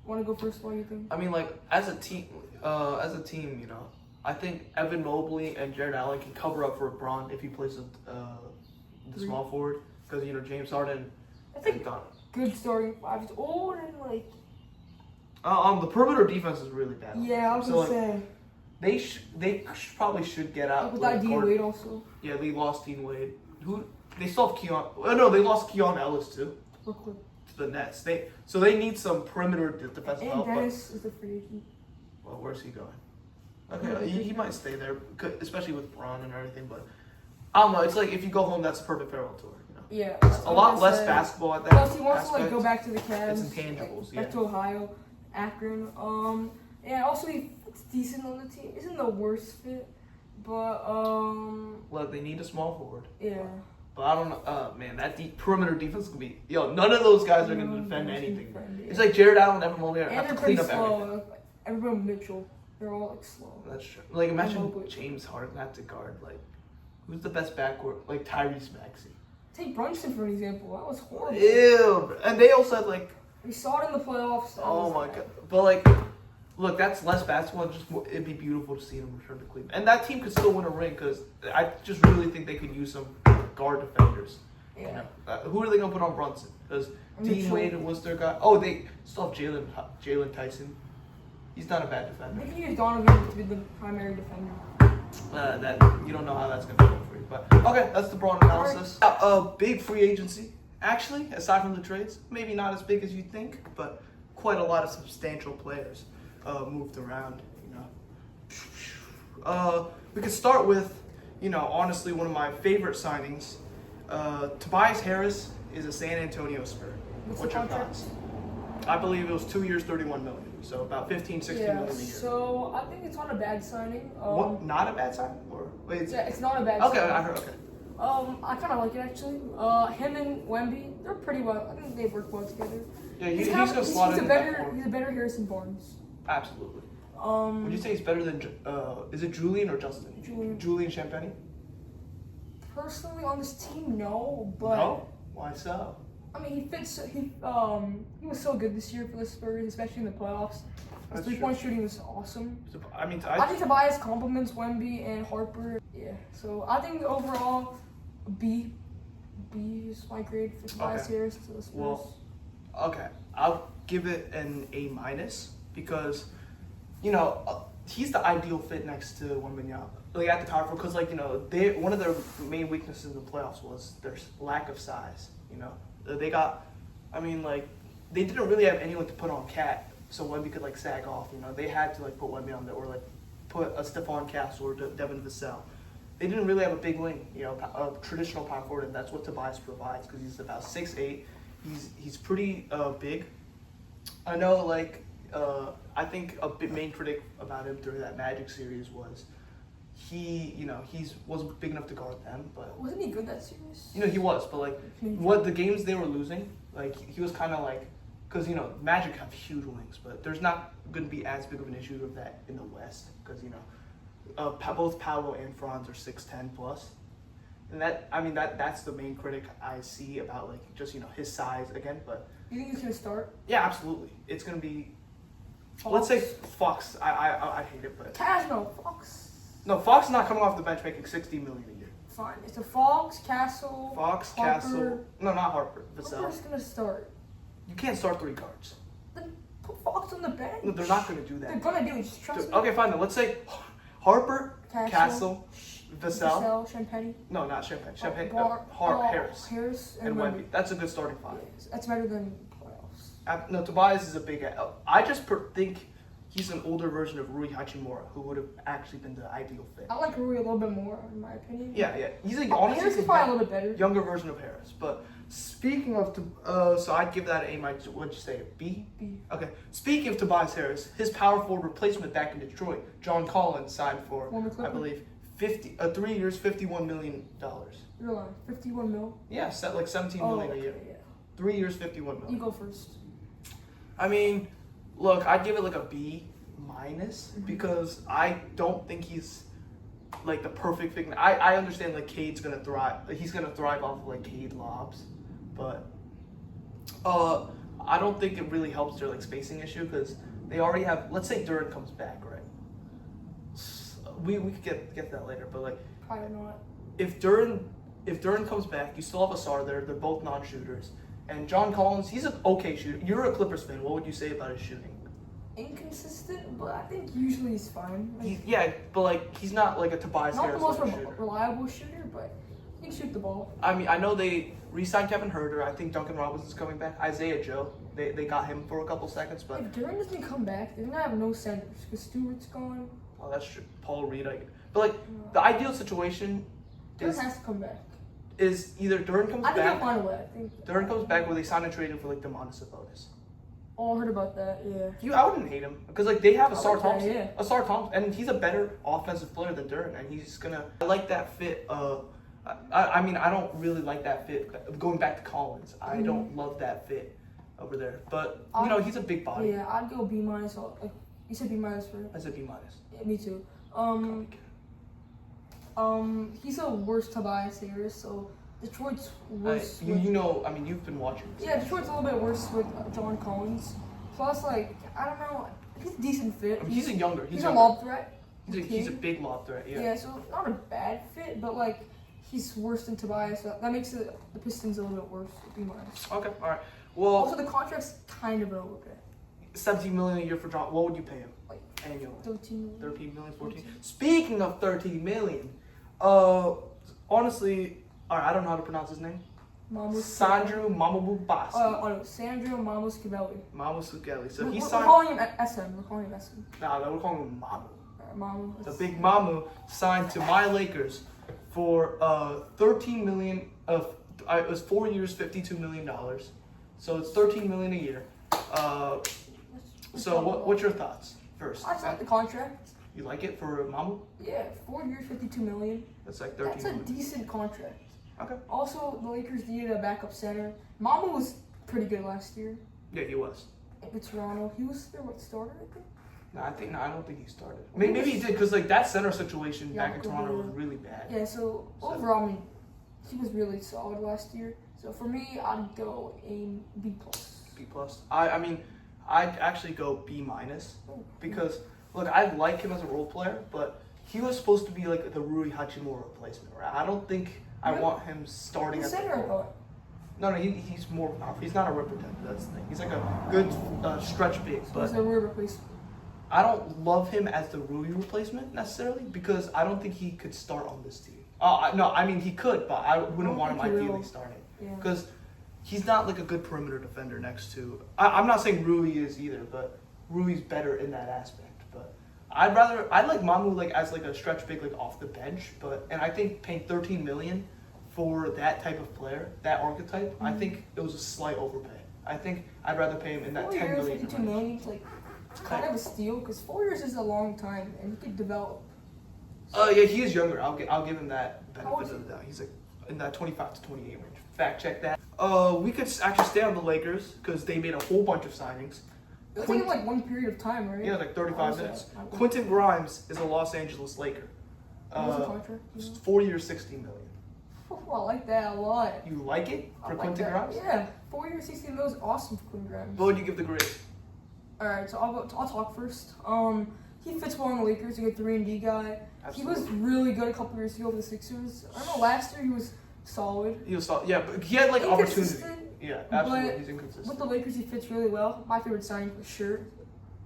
Want to go first? What do you think? I mean, like as a team, I think Evan Mobley and Jared Allen can cover up for Braun if he plays the small forward because James Harden. I think good starting five. It's old and like. The perimeter defense is really bad. Yeah, I was gonna say. They probably should get out. With that Dean Wade also. Yeah, they lost Dean Wade. They still have Keon. Oh no, they lost Keon Ellis too. Brooklyn. To the Nets. They need some perimeter defensive help. And Dennis is the free agent. Well, where's he going? Okay, he might stay there, especially with Braun and everything. But I don't know. It's like if you go home, that's a perfect farewell tour. Yeah. It's a lot less basketball at that. Plus, he wants to go back to the Cavs. It's intangibles. Back to Ohio, Akron. And also he looks decent on the team. Isn't the worst fit, but Look, they need a small forward. Yeah. But I don't know. Man, that perimeter defense could be. None of those guys are gonna defend anything. It's like Jared Allen and Evan Mobley have to clean up everything. Everyone Mitchell, they're all like slow. That's true. Like imagine James Harden had to guard like, who's the best backcourt? Like Tyrese Maxey. Take Brunson for an example. That was horrible. Ew. And they also had like. We saw it in the playoffs. Oh my god. But like. Look, that's less basketball. It'd be beautiful to see them return to Cleveland, and that team could still win a ring because I just really think they could use some guard defenders. Yeah. Who are they gonna put on Brunson? Because Dean Wade was their guy. Oh, they still have Jaylen Tyson. He's not a bad defender. They can use Donovan to be the primary defender. That you don't know how that's gonna go for you, but okay, that's the Braun analysis. Big free agency, actually, aside from the trades, maybe not as big as you think, but quite a lot of substantial players. Moved around, we could start with, honestly, one of my favorite signings. Tobias Harris is a San Antonio Spur. What's your thoughts? I believe it was 2 years, $31 million, so about $15, $16 million a year. So I think it's not a bad signing. What? Not a bad signing? Or wait, it's not a bad. Okay, signing. I heard. Okay. I kind of like it actually. Him and Wemby, they're pretty well. I think they work well together. Yeah, he's gonna slot in. He's a better Harrison Barnes. Absolutely. Would you say he's better than, is it Julian or Justin? Julian Champagny? Personally, on this team, no, but... No? Why so? I mean, he fits. He was so good this year for the Spurs, especially in the playoffs. His 3-point shooting was awesome. I mean, I think Tobias compliments Wemby and Harper. Yeah, so I think overall, B is my grade for Tobias Harris to the Spurs. Well, okay, I'll give it an A- because, you know, he's the ideal fit next to Wembanyama. Like at the power forward, because one of their main weaknesses in the playoffs was their lack of size. You know, they didn't really have anyone to put on Cat, so Wemby could sag off. You know, they had to put Wemby on there or put a Stephon Castle or Devin Vassell. They didn't really have a big wing, a traditional power forward, and that's what Tobias provides because he's about 6'8". He's pretty big. I know, I think a main critic about him during that Magic series was he wasn't big enough to guard them, but wasn't he good that series? He was, but what the games they were losing, he was kind of because Magic have huge wings, but there's not going to be as big of an issue of that in the West because both Paolo and Franz are 6'10" plus, and that's the main critic I see about his size again. But you think he's gonna start? Yeah, absolutely. It's gonna be. Fox. Let's say Fox. I hate it, but Fox. No, Fox is not coming off the bench making $60 million a year. Fine. It's a Fox, Castle, Harper. Castle. No, not Harper. Vassell. Harper's gonna start. You can't start 3 guards. Then put Fox on the bench. No, they're not gonna do that. They're gonna do it. Just trust me. Okay, fine. Then let's say Harper, Castle, Vassell. Champagne. No, not Champagne. Harris, and Wemby. That's a good starting 5. Yes, that's better than playoffs. No, Tobias is a big. I just think he's an older version of Rui Hachimura, who would have actually been the ideal fit. I like Rui a little bit more, in my opinion. Yeah. He's honestly Harris is probably a little bit better. Younger version of Harris. But speaking of, so I'd give that an A-. What'd you say? B? B. Okay. Speaking of Tobias Harris, his power forward replacement back in Detroit, John Collins, signed for, I believe, 3 years, $51 million. You're lying. 51 mil? Yeah, $17 million a year. Yeah. 3 years, $51 million. You go first. I mean, look, I'd give it a B- because I don't think he's the perfect fit. I understand Cade's gonna thrive. He's gonna thrive off of Cade lobs, but I don't think it really helps their spacing issue because they already have. Let's say Duran comes back, right? We could get to that later, but probably not. If Duran comes back, you still have Asar there. They're both non-shooters, and John Collins, he's an okay shooter. You're a Clippers fan. What would you say about his shooting? Inconsistent, but I think usually he's fine. He's not a Tobias Harris. Not the most reliable shooter, but he can shoot the ball. I mean, I know they re-signed Kevin Huerter. I think Duncan Robinson's coming back. Isaiah Joe, they got him for a couple seconds, but if Duran doesn't come back, they're gonna have no centers because Stewart's gone. Oh, that's true. Paul Reed, but the ideal situation Duran has to come back. Is either Duran comes back. I think they'll find a way. Duran comes back, where they sign and trade him for Demonis Sabonis. Oh, I heard about that. Yeah. I wouldn't hate him because they have Asar Thompson. Yeah. Asar Thompson, and he's a better offensive player than Duran, and he's gonna. I like that fit. I mean, I don't really like that fit. Going back to Collins, I don't love that fit over there. But he's a big body. Yeah, I'd go B-. You said B- for. I said B-. Yeah, me too. He's a worse Tobias Harris, so Detroit's worse. You've been watching. Yeah, Detroit's a little bit worse with John Collins. Plus, I don't know, he's a decent fit. He's a younger. He's a lob threat. He's a big lob threat. Yeah. Yeah, so not a bad fit, but he's worse than Tobias. So that makes the Pistons a little bit worse. B-. Okay, all right. Well, also the contract's kind of an overpay. $17 million a year for John. What would you pay him? Annually. 13 million, 14. Speaking of 13 million, honestly, all right, I don't know how to pronounce his name. Sandro Mamabubasi. Sandro Mamuskibeli. Mamuskibeli. So We're signed. calling him SM. We're calling him SM. No, we're calling him Mamu. Mamu. The big Mamu signed to my Lakers for $13 million of. It was 4 years, $52 million. So it's $13 million a year. So what's your thoughts first? I like the contract. You like it for Mamu? Yeah, 4 years, $52 million. That's like 13 That's a decent contract. Okay. Also, the Lakers needed a backup center. Mamu was pretty good last year. Yeah, he was. With Toronto, he was their starter, I think. No, I don't think he started. Maybe he did because that center situation back in Toronto was really bad. Yeah. So overall, he was really solid last year. So for me, I'd go a B plus. B plus. I mean, I'd actually go B minus because look, I like him as a role player, but he was supposed to be like the Rui Hachimura replacement, right? I don't think I want him starting He's at the center, I thought. No, he's more of an off. He's not a rim protector. That's the thing. He's like a good stretch big, but He's a Rui replacement. I don't love him as the Rui replacement necessarily because I don't think he could start on this team. No, I mean he could, but I wouldn't want him ideally starting because he's not like a good perimeter defender next to. I'm not saying Rui is either, but Rui's better in that aspect. But I like Mamu like as like a stretch big like off the bench, and I think paying $13 million for that type of player, that archetype, I think it was a slight overpay. I think I'd rather pay him in that 10 million. 52 million is like kind of a steal because 4 years is a long time and he could develop. Yeah, he is younger. I'll give him that benefit of the doubt. He's like in that 25 to 28 range. Fact check that. We could actually stay on the Lakers because they made a whole bunch of signings. It was taking like one period of time, right? Yeah, like 35 minutes. Quentin Grimes is a Los Angeles Laker. What was the contract? 4 years, $16 million. Oh, I like that a lot. You like it for Quentin Grimes? Yeah, 4 years, $16 million is awesome for Quentin Grimes. What would you give the grade? All right, so I'll talk first. He fits well in the Lakers. He's a good 3-and-D guy. Absolutely. He was really good a couple years ago with the Sixers. I don't know. Last year he was solid. He was solid. Yeah, but he had like opportunity. Yeah, absolutely. He's inconsistent. With the Lakers, he fits really well. My favorite signing for sure.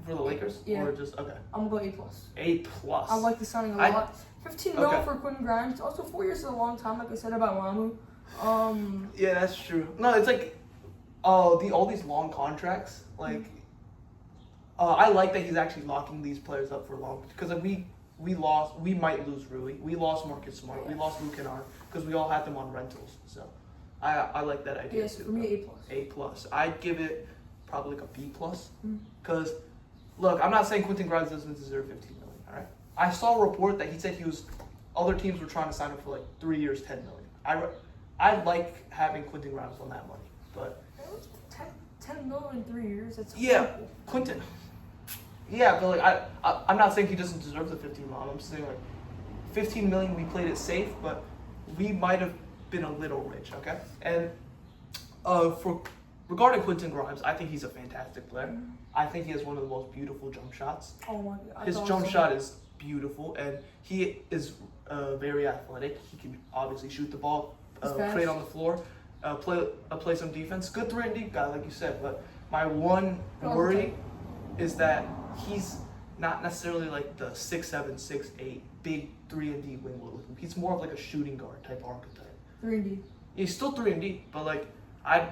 For the Lakers? Yeah. Or just okay. I'm gonna go A plus. A plus. I like the signing a lot. 15 mil for Quentin Grimes. Also, 4 years is a long time, like I said about Mamu. Yeah, that's true. No, it's like all these long contracts. Like, I like that he's actually locking these players up for long because like, we might lose Rui. We lost Marcus Smart. We lost Luke Kennard because we all had them on rentals. So, I like that idea yes, too. For me, A plus. A plus. I'd give it probably like a B plus because look, I'm not saying Quentin Grimes doesn't deserve $15 million. All right. I saw a report that he said other teams were trying to sign him for like 3 years, $10 million. I like having Quentin Grimes on that money, but 10 million in 3 years. That's horrible. Quentin. Yeah, but like I'm not saying he doesn't deserve the $15 million. I'm saying like $15 million. We played it safe, but we might have been a little rich. Okay, and regarding Quentin Grimes, I think he's a fantastic player. I think he has one of the most beautiful jump shots. Oh my God. His jump shot is beautiful, and he is very athletic. He can obviously shoot the ball, create on the floor, play some defense. Good 3-and-D guy, like you said. But my one worry is that he's not necessarily like the 6'7", 6'8", big 3-and-D wing we're looking. He's more of like a shooting guard type archetype. 3-and-D. He's still 3-and-D, but like I'm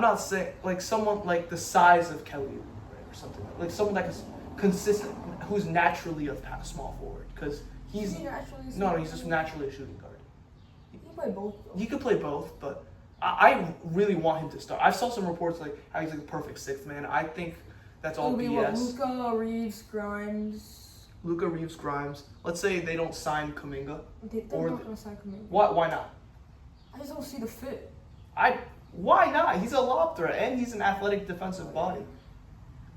not saying like someone like the size of Kelly or something like someone that is consistent, who's naturally a small forward because he's just naturally a shooting guard. He can play both. Though. He could play both, but I really want him to start. I saw some reports like how he's like the perfect sixth man. I think that's all BS. Luka Reeves, Grimes. Let's say they don't sign Kuminga. They're not gonna sign Kuminga. Why not? I just don't see the fit. Why not? He's a lob threat and he's an athletic defensive body.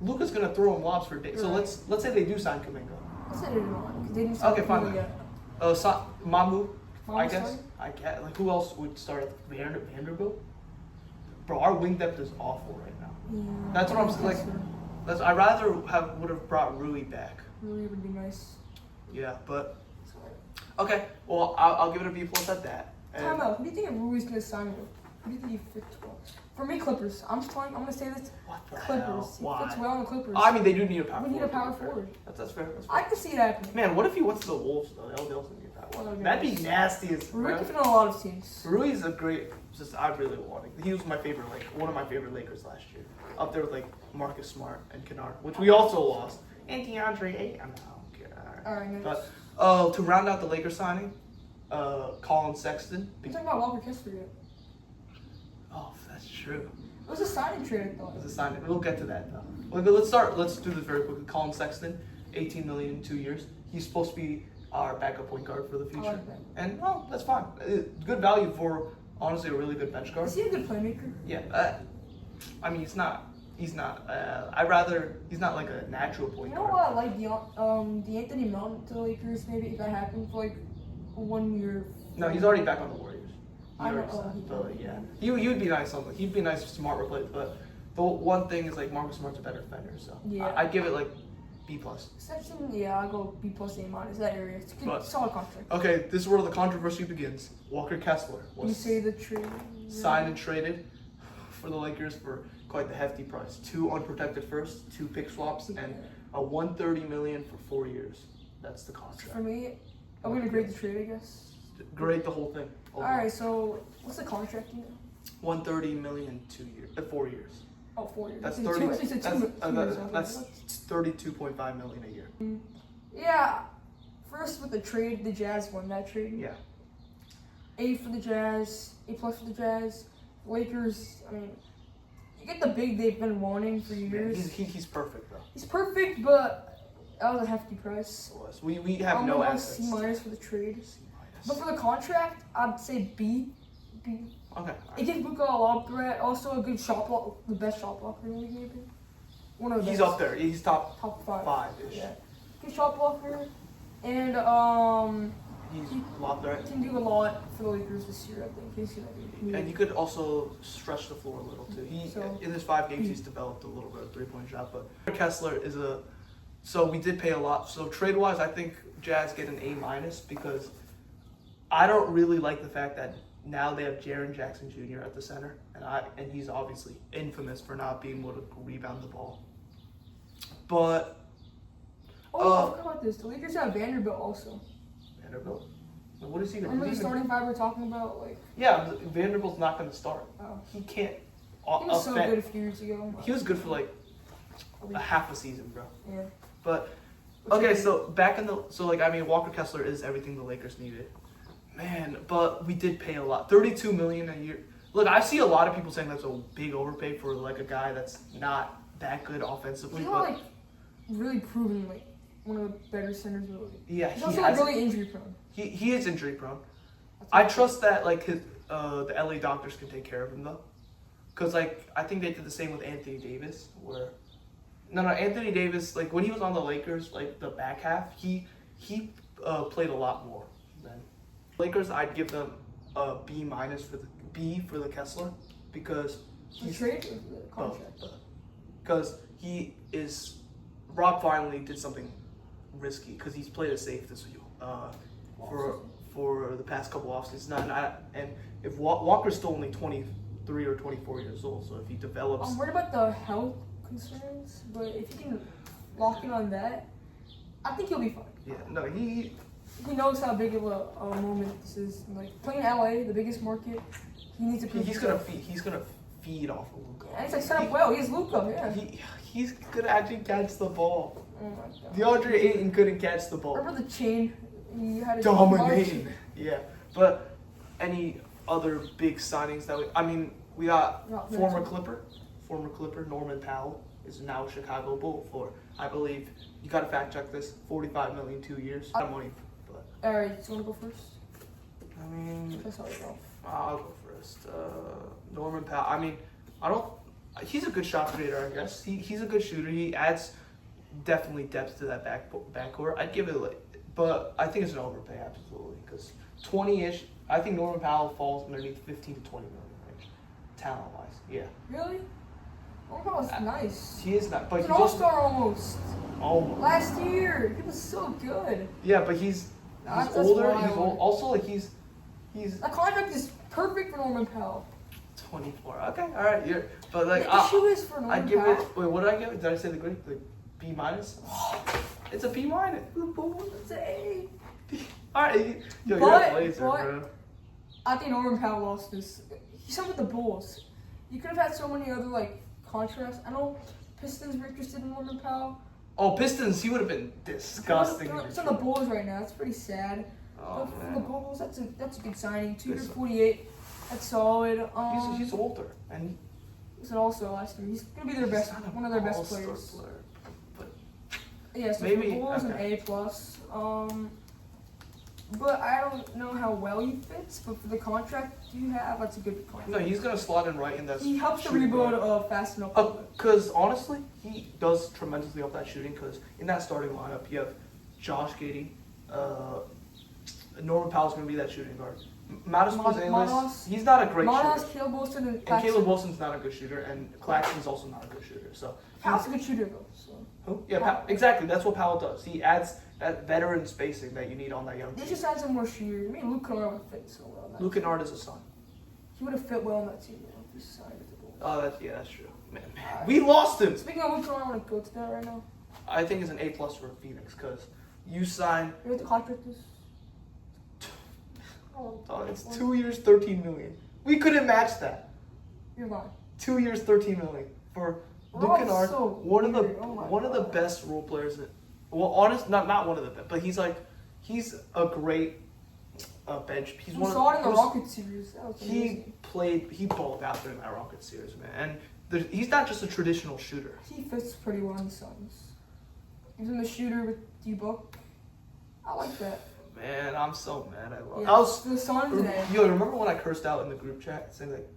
Luka's gonna throw him lobs for days. So let's say they do sign Kuminga. Let's say they don't, because they didn't sign Kuminga yet. Mamu, I guess. I get like who else would start at Vanderbilt? Bro, our wing depth is awful right now. Yeah. That's what I'm saying. Like, I'd rather would have brought Rui back. Rui would be nice. Yeah, but okay. Well, I'll give it a B plus at that. Time out. Who do you think Rui's gonna sign with? Who do you think he fits well? For me, Clippers. I'm gonna say this. What the Clippers. hell? Why? He fits well in the Clippers. I mean, they do need a power forward. We need a power forward. That's fair. I can see that happening. Man, what if he went to the Wolves though? They also need a power forward. That'd be nasty as Rui can fit on a lot of teams. Rui's a great. I really want it. He was my favorite, one of my favorite Lakers last year. Up there with like Marcus Smart and Kennard, which we also lost. And DeAndre Ayton. All right, nice. But to round out the Lakers signing, Colin Sexton. You're talking about Walker Kessler yet? Oh, that's true. It was a signing trade, though. It was a signing. We'll get to that though. Let's do this very quickly. Colin Sexton, $18 million in 2 years. He's supposed to be our backup point guard for the future. I like that. And well, that's fine. Good value for honestly a really good bench guard. Is he a good playmaker? Yeah. I mean, he's not. He's not like a natural point guard. You know what? I like the Anthony Melton to the Lakers. Maybe if that happened for like 1 year. No, he's already back on the Warriors. He already signed. But yeah, he would be nice on. He'd be nice, smart replacement. But the one thing is like Marcus Smart's a better defender, so yeah. I'd give it like B plus. Section, yeah, I'll go B plus A minus. That area, it's a good, solid contract. Okay, this is where the controversy begins. Walker Kessler was you say the trade signed and traded for the Lakers for quite the hefty price. 2 unprotected firsts, 2 pick swaps, and a $130 million for 4 years. That's the contract. For me, I'm gonna grade the trade, I guess. Grade the whole thing. Alright, so what's the contract? You know? $130 million 4 years. Oh, 4 years. That's It's 30. that's 32.5 million a year. Yeah. First with the trade, the Jazz won that trade. Yeah. A for the Jazz, A plus for the Jazz. Lakers, I mean, you get the big they've been wanting for years. He's perfect though. He's perfect, but that was a hefty price. We have no assets. C minus for the trade. C minus. But for the contract, I'd say B. B. Okay. It gives Luka a lot of threat. Also a good shot block, the best shot blocker in the league, maybe. One of the He's best. up there. He's top 5-ish. ish. Yeah. Good shot blocker, and He's a lot there. He can do a lot for the Lakers this year, I think. He's gonna be. And he could also stretch the floor a little too. In his 5 games, he's developed a little bit of 3-point shot. But Kessler is so we did pay a lot. So trade wise, I think Jazz get an A minus because I don't really like the fact that now they have Jaren Jackson Jr. at the center, and he's obviously infamous for not being able to rebound the ball. But I forgot about this. The Lakers have Vanderbilt also. Vanderbilt. What is he going to do? Remember the starting five we're talking about? Like, yeah, Vanderbilt's not going to start. Oh. He can't. He was so good a few years ago. He was good for like a half a season, bro. Yeah. But okay, so Walker Kessler is everything the Lakers needed. Man, but we did pay a lot. $32 million a year. Look, I see a lot of people saying that's a big overpay for like a guy that's not that good offensively. He's not like really proven like one of the better centers in the league. Yeah, he's also really injury prone. He is injury prone. I trust that like the LA doctors can take care of him though, because like I think they did the same with Anthony Davis. Anthony Davis, like when he was on the Lakers, like the back half, he played a lot more than Lakers. I'd give them a B minus for the Kessler because he's trade or the contract. Because Rob finally did something risky because he's played it safe this year for the past couple offseasons. And if Walker's still only 23 or 24 years old, so if he develops, I'm worried about the health concerns, but if he can lock in on that, I think he'll be fine. Yeah, no, he knows how big of a moment this is. Like playing in LA, the biggest market, he needs to. He's gonna feed off of Luka. And it's like set up well. He has Luka. Yeah. He's gonna actually catch the ball. Oh my God. DeAndre Ayton couldn't catch the ball. Remember the chain? He had a dominating. Yeah, but any other big signings that we got former Clipper Norman Powell is now a Chicago Bull for, I believe, you got to fact check this, $45 million 2 years. Not money, but. All right, so you want to go first? That's how you go. I'll go first. Norman Powell. He's a good shot creator, I guess. He's a good shooter. He adds definitely depth to that backcourt. I'd give it but I think it's an overpay absolutely because 20-ish. I think Norman Powell falls underneath 15 to 20 million range, talent wise. Yeah. Really? Norman Powell's nice. He is not, but he's he's an all-star almost. Almost. Last year, he was so good. Yeah, but he's older. He's old. Also, like he's. That contract is perfect for Norman Powell. 24. Okay, all right. But like the issue is for Norman Powell. Wait, what did I give it? Did I say the grade? The B minus? It's a B minus. It's an A. All right, you're a Blazer, bro. I think Norman Powell lost this. He's up with the Bulls. You could have had so many other like contrasts. I know Pistons were interested in Norman Powell. Oh, Pistons, he would have been disgusting. It's on the Bulls right now. It's pretty sad. Oh, but for the Bulls, that's a good signing. 248. That's solid. He's older and he's an all-star last year. He's gonna be one of their best players. But yeah, so maybe, for the Bulls an A plus. But I don't know how well he fits. But for the contract you have, that's a good contract. No, he's gonna slot in right in that. He helps to rebuild fast enough. Because honestly, he does tremendously off that shooting. Because in that starting lineup, you have Josh Giddey, Norman Powell's gonna be that shooting guard. Manos, he's not a great Manos, shooter. Caleb Wilson, and Caleb Wilson's not a good shooter, and Claxton's also not a good shooter. So Powell's a good shooter though. So. Who? Yeah, exactly. That's what Powell does. He adds that veteran spacing that you need on that young team. They just add some more shooters. I mean, Luke Kennard would fit so well. Luke Kennard is a son. He would have fit well in that team. This side of the ball. Oh, that's true. Man, we lost him. Speaking of Luke Kennard, I want to go to that right now. I think it's an A+ for Phoenix because you sign. You know what the contract is? It's 2 years, $13 million. We couldn't match that. You're lying. 2 years, $13 million for Luke Kennard, so one of the best role players. Not one of the best, but he's a great bench. He's one saw it in the of Rockets series. That was he balled out there in that Rockets series, man. And he's not just a traditional shooter. He fits pretty well in the Suns. He's in the shooter with D-Book. I like that. Man, I'm so mad. I was the Suns today. Yo, remember when I cursed out in the group chat saying like,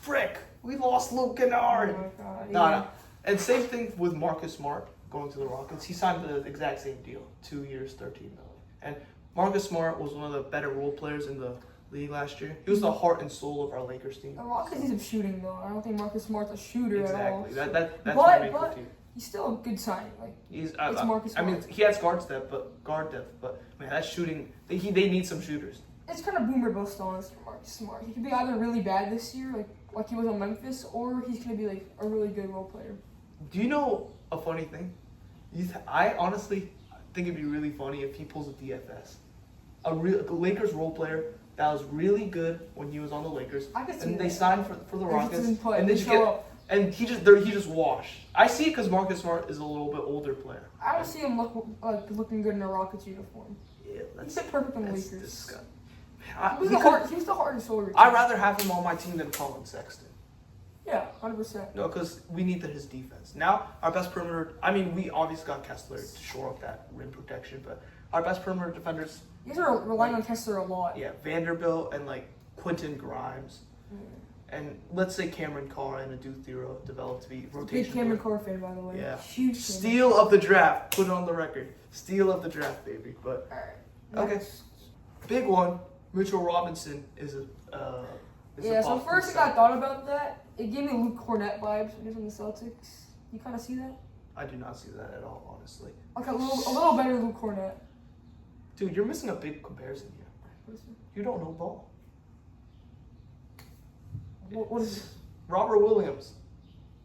"Frick, we lost Luke Kennard." Oh my God, No. And same thing with Marcus Smart going to the Rockets. He signed the exact same deal, 2 years, $13 million. And Marcus Smart was one of the better role players in the league last year. He was the heart and soul of our Lakers team. The Rockets need some shooting though. I don't think Marcus Smart's a shooter at all. Exactly. That's what makes the team. He's still a good signing. Like it's Marcus Smart. I mean, he has guard depth, but man, that shooting. They need some shooters. It's kind of boomer bust on us for Marcus Smart. He could be either really bad this year, like he was on Memphis, or he's gonna be like a really good role player. Do you know a funny thing? I honestly think it'd be really funny if he pulls a DFS. A Lakers role player that was really good when he was on the Lakers, and they signed for the Rockets, and then he just washed. I see it because Marcus Smart is a little bit older player. I don't see him looking good in a Rockets uniform. Yeah, he's perfect on the Lakers. Disgusting. He was the heart and soul. I'd rather have him on my team than Colin Sexton. Yeah, 100%. No, because we need his defense. Now, our best perimeter. I mean, we obviously got Kessler to shore up that rim protection, but our best perimeter defenders. You guys are relying on Kessler a lot. Yeah, Vanderbilt and Quentin Grimes. And let's say Cameron Carr and Adu Thero developed to be rotation. Big Cameron Carr fan, by the way. Yeah. Huge Steal of the draft. Put it on the record. Steal of the draft, baby. But alright. okay. Big one. Mitchell Robinson is a. So first I thought about that. It gave me Luke Cornett vibes when he was on the Celtics. You kind of see that? I do not see that at all, honestly. Like a little better Luke Cornett. Dude, you're missing a big comparison here. You don't know ball. What is it? Robert Williams.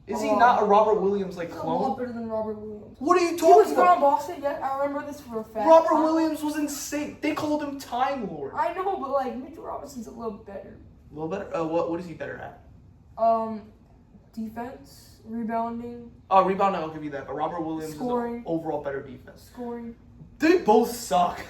Is he not a Robert Williams He's clone? a lot better than Robert Williams. What are you He talking was good about? on Boston, yeah. I remember this for a fact. Robert Williams was insane. They called him Time Lord. I know, but Mitchell Robinson's a little better. A little better? What is he better at? Defense, rebounding. Oh, rebounding, I'll give you that. But Robert Williams Scoring. is an overall better defense. Scoring. They both suck.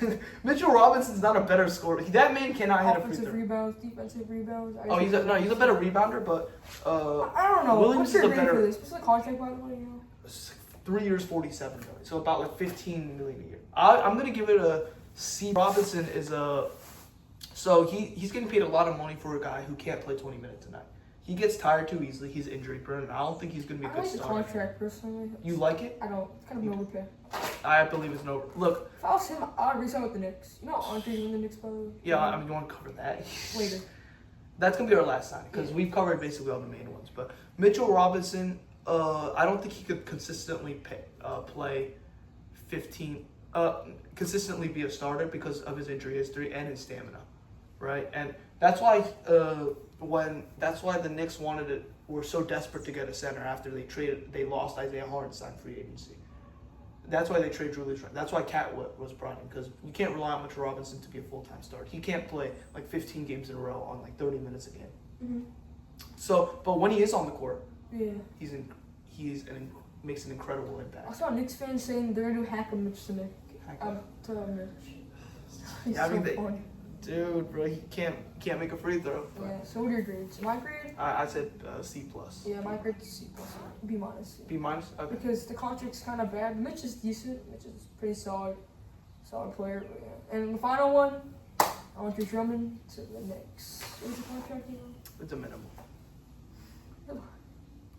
Mitchell Robinson's not a better scorer. That man cannot hit a free Offensive throw. rebounds, defensive rebounds. He's a better rebounder, but I don't know. Williams What's your is a grade better. for this? What's the contract, by the way? 3 years, $47 million. So about $15 million a year. I'm gonna give it a C. Robinson is a. So he's getting paid a lot of money for a guy who can't play 20 minutes a night. He gets tired too easily. He's injury prone. I don't think he's gonna be a good starter. I like the contract personally. You like it? I don't. It's kind of an overpay. I believe it's no. Look. If I was him, I'd resign with the Knicks. You know Andre's in the Knicks, by the way? Yeah, I mean, you want to cover that later. That's gonna be our last sign because we've covered basically all the main ones. But Mitchell Robinson, I don't think he could consistently play 15. Consistently be a starter because of his injury history and his stamina, right? And that's why the Knicks were so desperate to get a center after they lost Isaiah Hartenstein free agency. That's why they trade Julius Randle. That's why Cat was brought in because you can't rely on Mitchell Robinson to be a full-time starter. He can't play 15 games in a row on 30 minutes a game. Mm-hmm. So, but when he is on the court, yeah, makes an incredible impact. I saw Knicks fans saying they're gonna do hack a Mitch to Mitch. Yeah, I mean, dude, bro, he can't make a free throw. Yeah. So what are your grades? My grade? I said C+. Yeah, my grade is C+. B-. B-? Okay. Because the contract's kind of bad. Mitch is decent. Mitch is pretty solid player. But yeah. And the final one, Andre Drummond to the Knicks. What's the contract? It's a minimum.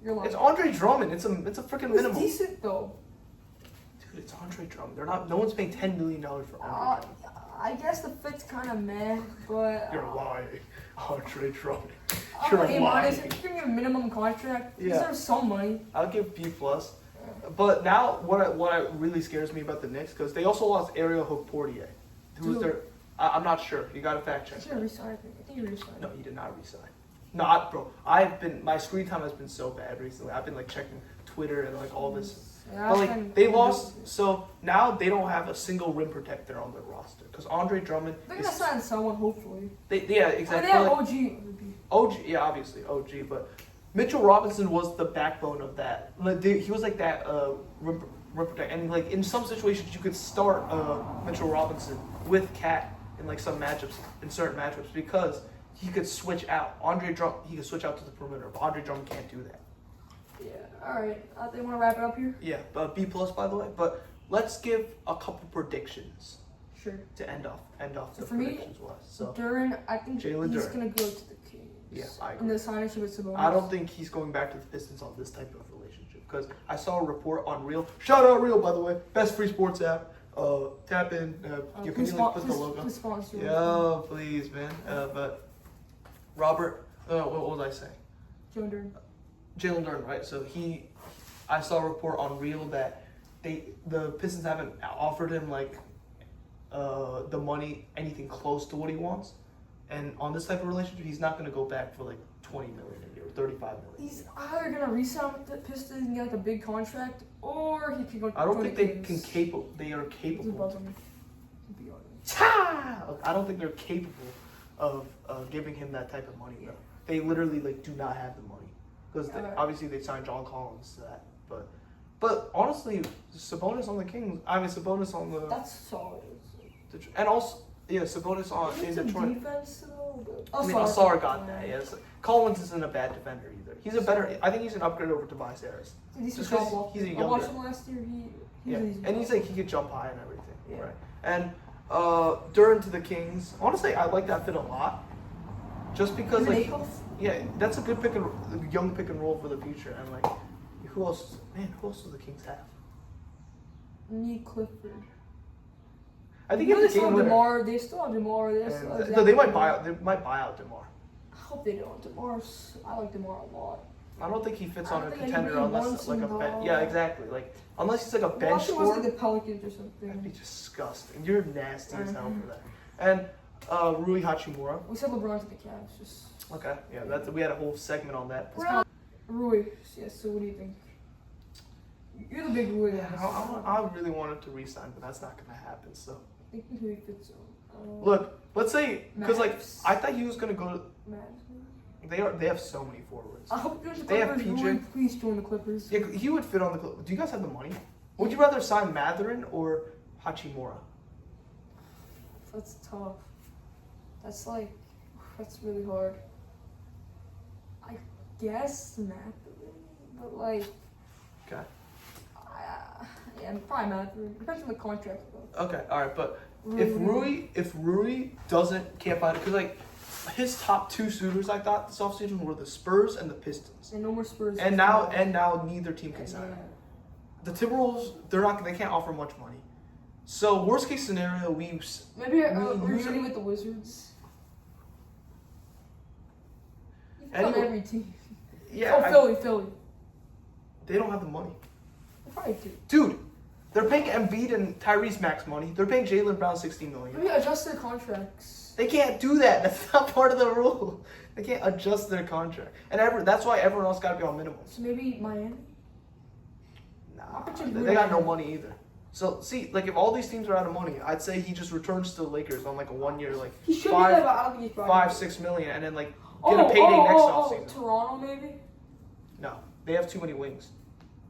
You're lying. It's Andre Drummond. It's a freaking minimum. It's decent though. Dude, it's Andre Drummond. No one's paying $10 million for Andre Drummond. I guess the fit's kind of meh, but. You're lying. Andre Drummond. I'll You're give lying. give me a minimum contract. He Yeah. deserves some money. I'll give B+. But now, what really scares me about the Knicks, because they also lost Ariel Hoportier, who was their. I'm not sure. You got to fact check. He should resign. I think he resigned. No, he did not resign. No, bro. My screen time has been so bad recently. I've been like checking Twitter and like all this. Yeah, But like they lost, so now they don't have a single rim protector on their roster because Andre Drummond. They're gonna sign someone, hopefully. Yeah, exactly. They have like, OG, yeah, obviously OG, but Mitchell Robinson was the backbone of that. Like he was like that rim protector, and like in some situations you could start Mitchell Robinson with Cat in like some matchups, in certain matchups, because he could switch out. He could switch out to the perimeter, but Andre Drummond can't do that. Yeah. All right. They want to wrap it up here. Yeah, B+ by the way. But let's give a couple predictions. Sure. To end off So the for me, predictions was. So Duran, I think Jaylen he's Duren. gonna go to the Kings. Yeah, I agree. And the signing with Sabonis. I don't think he's going back to the Pistons on this type of relationship because I saw a report on Reel. Shout out Reel, by the way, best free sports app. Tap in. You can put the logo. Please sponsor. Yeah, please, man. But Robert, what was I saying? Jaylen Duren, right? So I saw a report on Reel that the Pistons haven't offered him like the money, anything close to what he wants, and on this type of relationship, he's not going to go back for like $20 million a year, $35 million. He's either gonna re-sign with the Pistons and get like a big contract, or he can go. I don't think they are capable. I don't think they're capable of giving him that type of money though. They literally like do not have the money because obviously they signed John Collins to that, but honestly, Sabonis on the Kings. I mean Sabonis on the. That's solid. And also, yeah, Sabonis in Detroit. Defense though. Asar got that. Yes, Collins isn't a bad defender either. He's a better. I think he's an upgrade over Tobias Harris. He's Just a 'cause he's a younger. I watched him last year. And he's like he could jump high and everything. Yeah. Right. And Duran to the Kings. Honestly, I like that fit a lot. Just because like that's a good young pick and roll for the future. And like who else do the Kings have? Nick Clifford. I think they still have DeMar. They still have DeMar. They might buy out. They might buy out DeMar. I hope they don't. I like DeMar a lot. I don't think he fits on a contender unless like a bench. Yeah, exactly. Like unless he's like a bench scorer. Like the Pelicans or something. That'd be disgusting. You're nasty as hell for that. And Rui Hachimura. We said LeBron to the Cavs. Just okay. Yeah, we had a whole segment on that. Rui. Yeah. So what do you think? You're the big Rui guy. I really wanted to re-sign, but that's not gonna happen. So. I think who he fits on. Look, let's say because like I thought he was gonna go to. They have so many forwards. I hope there's they have PJ. Rui, please join the Clippers. Yeah, he would fit on the Clippers. Do you guys have the money? Would you rather sign Mathurin or Hachimura? That's tough. That's really hard. I guess Mathurin, but like. Okay. Yeah, probably Mathurin. Depends on the contract though. Okay, all right, but if Rui can't find it, because like his top two suitors I thought this offseason were the Spurs and the Pistons. And no more Spurs. And now neither team can sign him. The Timberwolves they can't offer much money. So worst case scenario we're usually with the Wizards. Every team. Yeah. Philly. They don't have the money. They probably do. Dude, they're paying Embiid and Tyrese max money. They're paying Jaylen Brown $60 million. Maybe adjust their contracts. They can't do that. That's not part of the rule. They can't adjust their contract. And that's why everyone else got to be on minimums. So maybe Miami? Nah, they got no money either. So, see, like, if all these teams are out of money, I'd say he just returns to the Lakers on, like, a 1 year, like, he should be there, but I don't think he's $5-6 million, and then, like, get a payday next offseason. Toronto, maybe? No. They have too many wings.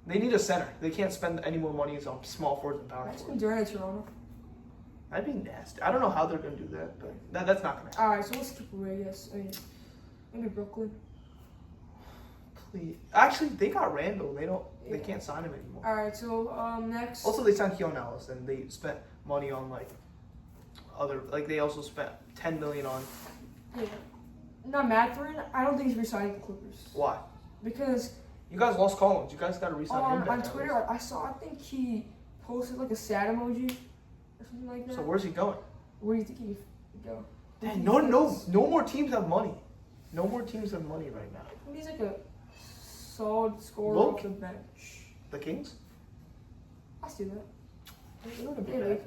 They need a center. They can't spend any more money on small forwards and power forwards. Durant in Toronto. That'd be nasty. I don't know how they're going to do that, but that's not going to happen. All right, so let's skip away, I guess. Maybe Brooklyn. Please. Actually, they got Randall. They can't sign him anymore. All right, so next. Also, they signed Keon Ellis, and they spent money on, like, they also spent $10 million on. Yeah. Not Mathurin. I don't think he's resigning the Clippers. Why? Because. You guys lost Collins. You guys got to resign him. On Twitter, I think he posted like a sad emoji or something like that. So where's he going? Where do you think he'd go? Dang, no more teams have money. No more teams have money right now. He's like a solid scorer Look. off the bench. The Kings? I see that. They do have They a do.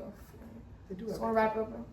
They do have So, wrap it up, bro.